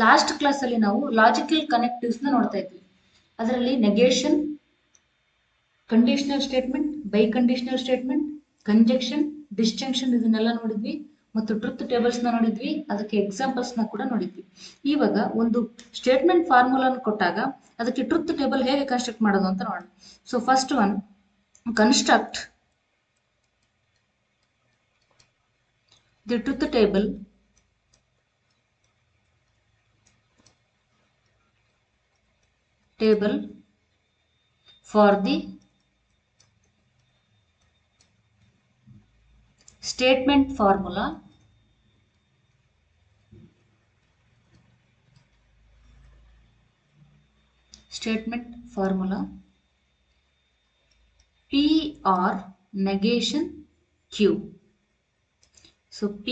Last class ಅಲ್ಲಿ ನಾವು logical ಕನೆಕ್ಟಿವ್ಸ್ ನ ನೋಡ್ತಾ ಇದ್ವಿ. ಅದರಲ್ಲಿ negation, conditional statement, biconditional statement, conjunction, disjunction ಇದನ್ನೆಲ್ಲ ನೋಡಿದ್ವಿ ಮತ್ತು ಟ್ರುತ್ ಟೇಬಲ್ಸ್ ನ ನೋಡಿದ್ವಿ. ಅದಕ್ಕೆ ಎಕ್ಸಾಂಪಲ್ಸ್ ನ ಕೂಡ ನೋಡಿದ್ವಿ. ಇವಾಗ ಒಂದು ಸ್ಟೇಟ್ಮೆಂಟ್ ಫಾರ್ಮುಲಾನ ಕೊಟ್ಟಾಗ ಅದಕ್ಕೆ ಟ್ರುತ್ ಟೇಬಲ್ ಹೇಗೆ ಕನ್ಸ್ಟ್ರಕ್ಟ್ ಮಾಡೋದು ಅಂತ ನೋಡೋಣ. So first one, construct the truth table for the statement formula P or negation Q. So P,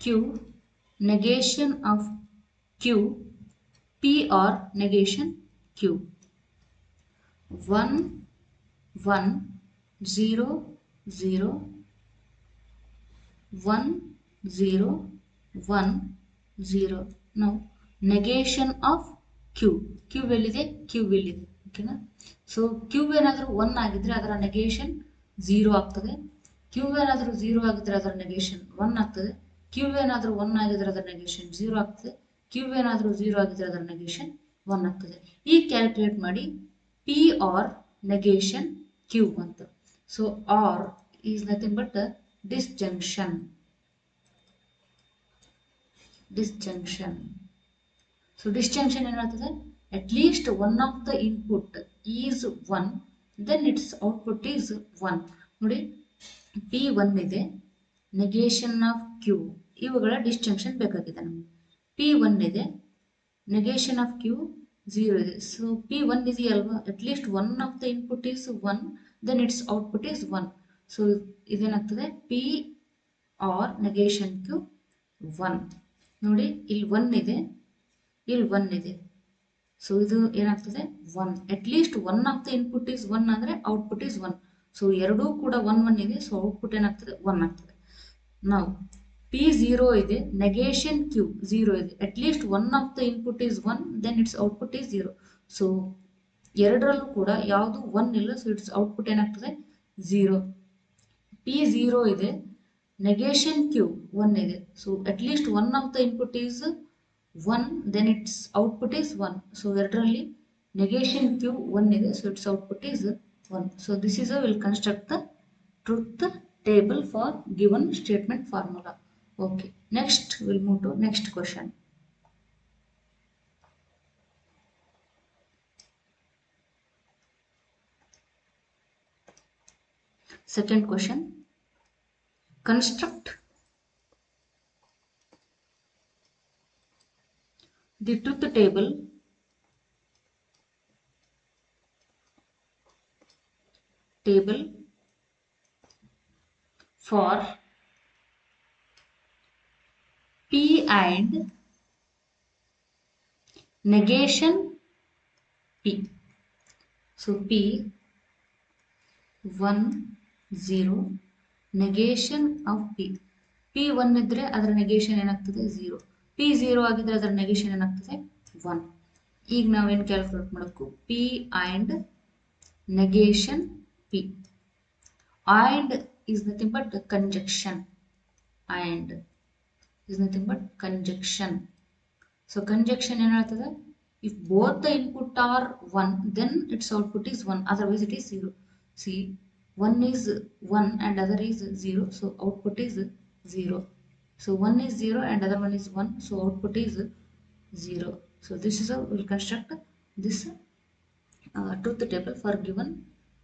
Q, negation of Q, P or negation Q. 1, 1, 0, 0, 1, 0, 1, 0. Now negation of Q. Q ಎಲ್ಲಿದೆ? Q ಇಲ್ಲಿದೆ. ಓಕೆನಾ? So Q ಏನಾದರೂ 1 ಆಗಿದ್ರೆ ಅದರ negation 0 ಆಗ್ತದೆ. Q ಏನಾದರೂ 0 ಆಗಿದ್ರೆ ಅದರ ನೆಗೇಷನ್ 1 ಆಗ್ತದೆ. Q ಏನಾದರೂ 1 ಆಗಿದ್ರೆ ಅದರ ನೆಗೇಷನ್ 0 ಆಗ್ತದೆ. Q ಏನಾದರೂ 0 ಆಗಿದ್ರೆ ಅದರ ನೆಗೇಷನ್ 1 ಆಗ್ತದೆ. ಈ ಕ್ಯಾಲ್ಕುಲೇಟ್ ಮಾಡಿ P or negation Q ಅಂತ. So or is nothing but disjunction. So disjunction ಏನಾಗ್ತದೆ? At least one of the input is 1, then its output is 1. ನೋಡಿ, P1 ಇದೆ, negation of Q, ಇವುಗಳ ಡಿಸ್ಜಂಕ್ಷನ್ ಬೇಕಾಗಿದೆ ನಮಗೆ. P1 ಇದೆ, negation of Q 0 ಇದೆ. So P1 ಇದೆಯಲ್ವಾ, at least one of the input is 1, then its output is 1. So ಇದೇನಾಗ್ತದೆ? P or negation Q 1. ನೋಡಿ, ಇಲ್ಲಿ 1 ಇದೆ, ಇಲ್ಲಿ 1 ಇದೆ. ಸೊ ಇದು ಏನಾಗ್ತದೆ? 1. At least one of the input is 1 ಅಂದರೆ ಔಟ್ಪುಟ್ ಇಸ್ 1. ಸೊ ಎರಡೂ ಕೂಡ 1 1 ಇದೆ. ಸೊ ಔಟ್ಪುಟ್ ಏನಾಗ್ತದೆ? 1 ಆಗ್ತದೆ. ನಾವು P0 ಇದೆ, negation Q 0 ಇದೆ. At least one of the input is 1, then it's output is 0. So ಎರಡರಲ್ಲೂ ಕೂಡ ಯಾವುದು 1 ಇಲ್ಲ. ಸೊ ಇಟ್ಸ್ ಔಟ್ಪುಟ್ ಏನಾಗ್ತದೆ? 0. P0 ಇದೆ, negation Q 1 ಇದೆ. So at least one of the input is 1, then its output is 1. So ಎರಡರಲ್ಲಿ negation Q 1 ಇದೆ. So its output is 1. So this is how we'll construct the truth table for given statement formula. Okay. Next we'll move to next question. Second question. Construct the truth table for P and negation P. So P 1 0 negation of P. P1 ಇದ್ರೆ ಅದರ negation ಏನಾಗ್ತದೆ? 0. P0 ಆಗಿದ್ರೆ ಅದರ negation ಏನಾಗ್ತದೆ? 1. ಈಗ ನಾವೇನು calculate ಮಾಡಬೇಕು? P and negation P. And is nothing but conjunction. And is nothing but conjunction. So conjunction ಏನಾಗ್ತದೆ? If both the input are 1, then its output is 1. Otherwise it is 0. See, one is 1 and other is 0. So output is 0. So one is 0 and other one is 1. So output is 0. So this is how we will construct this truth table for given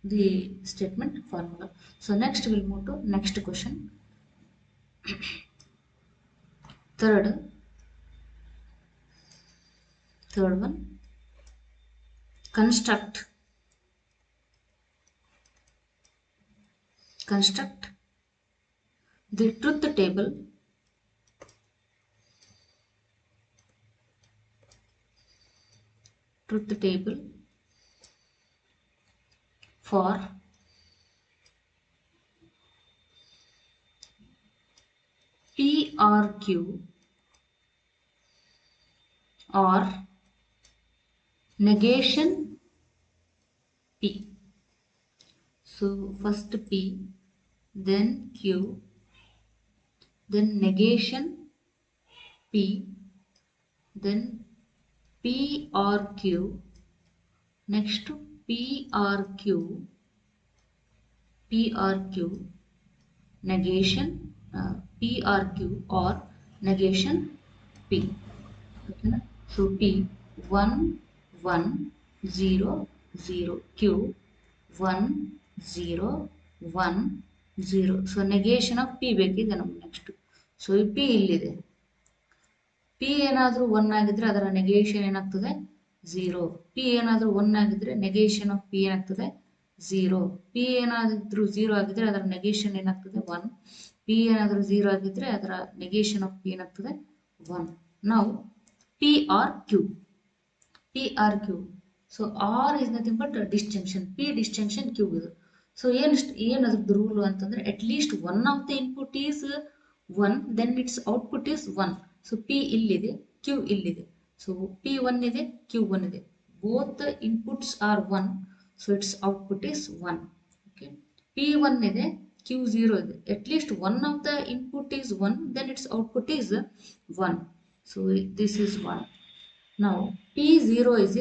the statement formula. So next we will move to next question. Third one, construct the truth table for P or Q or negation P. So first P, then Q, then negation P, then P or Q, next to P or Q, P or Q, negation P or Q or negation P. Okay, so P 1 1 0 0 Q 1 0 1 0. So negation of P ಬೇಕಿದೆ ನಮ್ಗೆ next. So ಈ P ಇಲ್ಲಿದೆ. P ಏನಾದರೂ 1 ಆಗಿದ್ರೆ ಅದರ negation ಏನಾಗ್ತದೆ 0. P ಏನಾದರೂ 1 ಆಗಿದ್ರೆ ನೆಗೇಷನ್ ಆಫ್ ಪಿ ಏನಾಗ್ತದೆ 0. ಪಿ ಏನಾದರೂ 0 ಆಗಿದ್ರೆ ಅದರ ನೆಗೇಷನ್ ಏನಾಗ್ತದೆ 1. ಪಿ ಏನಾದರೂ 0 ಆಗಿದ್ರೆ ಅದರ ನೆಗೇಷನ್ ಆಫ್ ಪಿ ಏನಾಗ್ತದೆ 1. ನಾವು P or Q. P or Q. So R is nothing but disjunction. P disjunction Q is. So ಏನದ್ರದ್ದು ರೂಲ್ ಅಂತಂದ್ರೆ at least one of the input is 1, then its output is 1. So P ಇಲ್ಲಿದೆ, Q ಇಲ್ಲಿದೆ. So P1 ಇದೆ, Q1 ಇದೆ. Both the inputs are 1, so its output is 1. Okay. P1 ಇದೆ, Q0 ಇದೆ. At least one of the input is 1, then its output is 1. So this is 1. Now P0 is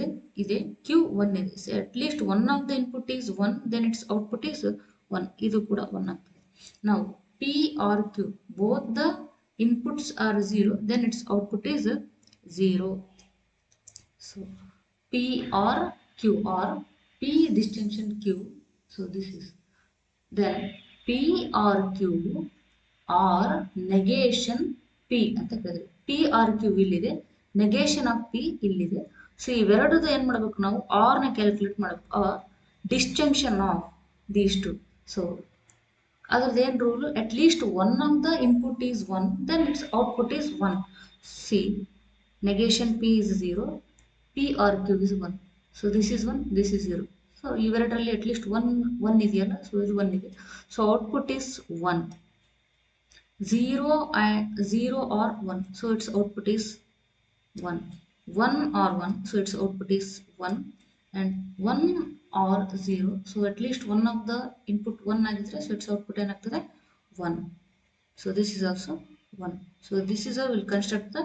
Q1 ಇದೆ. So at least one of the input is 1, then its output is 1. ಇದು ಕೂಡ 1 ಆಗ್ತದೆ. Now P or Q, both the inputs are 0, then its output is 0. So P or Q or P distinction Q. So this is. Then P or Q or negation P ಅಂತ ಹೇಳಿದ್ರೆ P or Q ಇಲ್ಲಿದೆ, negation of P ಇಲ್ಲಿದೆ. So ಇವೆರಡದು ಏನು ಮಾಡಬೇಕು ನಾವು R ನ calculate ಮಾಡಬೇಕು. or disjunction of these two. So ಅದ್ರದ್ದು ಏನು rule, at least one of the input is 1, then its output is 1. See, negation P is 0, P or Q is 1. So this is 1, this is 0. So ಇವೆರಡರಲ್ಲಿ at least one ಇದೆಯಲ್ಲ, so ಇದು 1 ಇದೆ. So output is 1. 0 or 1, so its output is 1. 1 or 1, so its output is 1. And 1 or 0, so at least one of the input 1 ಆಗಿದ್ರೆ, so its output ಏನಾಗ್ತದೆ 1. So this is also 1. So this is how we'll construct the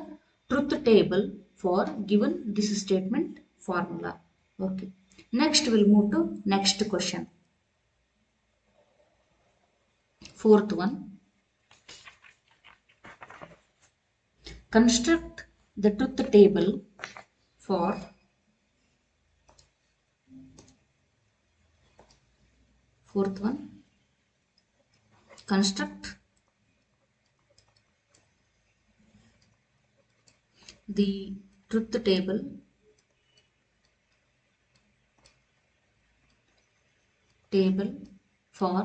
truth table for given this statement formula. Okay. Next we'll move to next question. Fourth one. Construct the truth table for fourth one. Construct the truth table for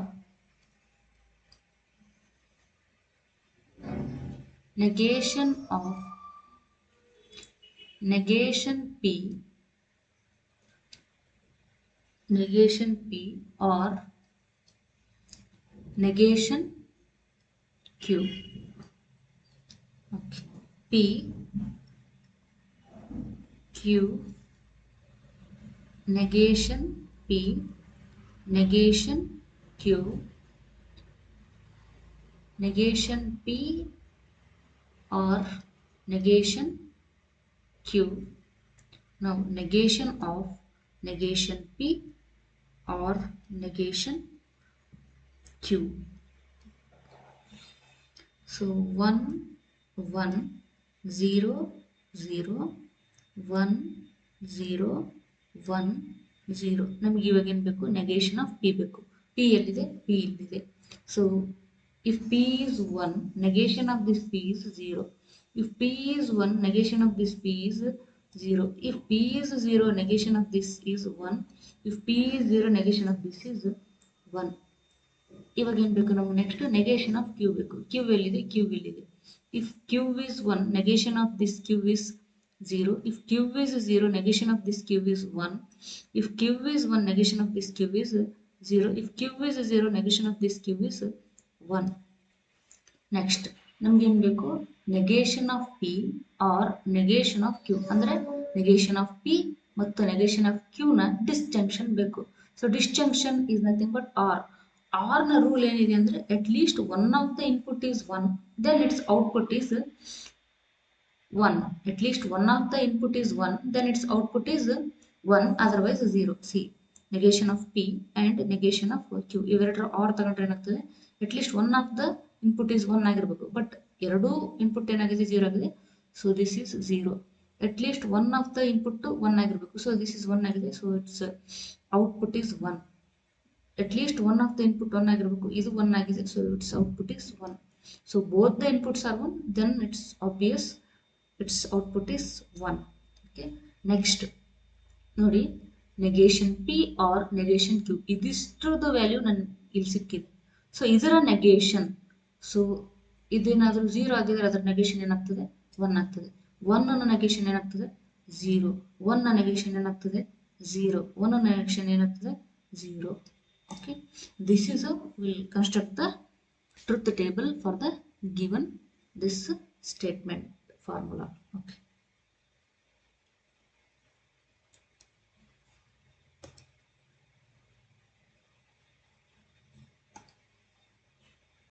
negation P or negation Q. Okay. P, Q, negation P, negation Q, negation P or negation Q. Now negation of negation P or negation Q. So 1 1 0 0 1 0 1 0. ನಮಗೆ ಇವಾಗ ಏನು ಬೇಕು, negation of P ಬೇಕು. P ಎಲ್ಲಿದೆ, P ಇಲ್ಲಿದೆ. So if P is 1, negation of this P is 0. If P is 1, negation of this P is 0. If P is 0, negation of this is 1. If P is 0, negation of this is 1. ಇವಾಗ ಏನು ಬೇಕು ನಾವು next negation of Q ಬೇಕು. Q ಎಲ್ಲಿದೆ, Q ಇಲ್ಲಿದೆ. If Q is 1, negation of this Q is 0. If Q is 0, negation of this Q is 1. If Q is 1, negation of this Q is 0. If Q is 0, negation of this Q is 1. Next, ನಮ್ಗೆ ಏನ್ ಬೇಕು, negation of P or negation of Q, ಅಂದ್ರೆ negation of P ಮತ್ತು negation of Q ನ disjunction ಬೇಕು. So disjunction is nothing but or. Or ನ rule ಏನಿದೆ ಅಂದ್ರೆ at least one of the input is one, then it's output is one. At least one of the input is 1, then its output is 1, otherwise 0. See, negation of P and negation of Q. ಇವೆರಡರ R ತಗೊಂಡ್ರೆ ಏನಾಗ್ತದೆ, at least one of the input is 1 ಆಗಿರಬೇಕು, but ಎರಡೂ input ಏನಾಗಿದೆ 0 ಆಗಿದೆ. So this is 0. at least one of the input 1 ಆಗಿರಬೇಕು, so this is 1 ಆಗಿದೆ, so it's output is 1. at least one of the input 1 ಆಗಿರಬೇಕು, ಇದು 1 ಆಗಿದೆ, so it's output is 1. So both the inputs are 1, then it's obvious its output is 1. Okay, next ನೋಡಿ, negation P or negation Q, ಇದಿಷ್ಟರದ್ದು value ನನ್ ಇಲ್ಲಿ ಸಿಕ್ಕಿದೆ. So ಇದರ negation, so ಇದೇನಾದ್ರೂ 0 ಆಗಿದ್ರೆ ಅದರ ನೆಗೇಷನ್ ಏನಾಗ್ತದೆ, 1 ಆಗ್ತದೆ. 1 ನ ನೆಗೇಷನ್ ಏನಾಗ್ತದೆ, 0. 1 ನ ನೆಗೇಷನ್ ಏನಾಗ್ತದೆ, 0. 1 ನ ನೆಗೇಷನ್ ಏನಾಗ್ತದೆ, 0. Okay, this is how we'll construct the truth table for the given this statement formula. Okay.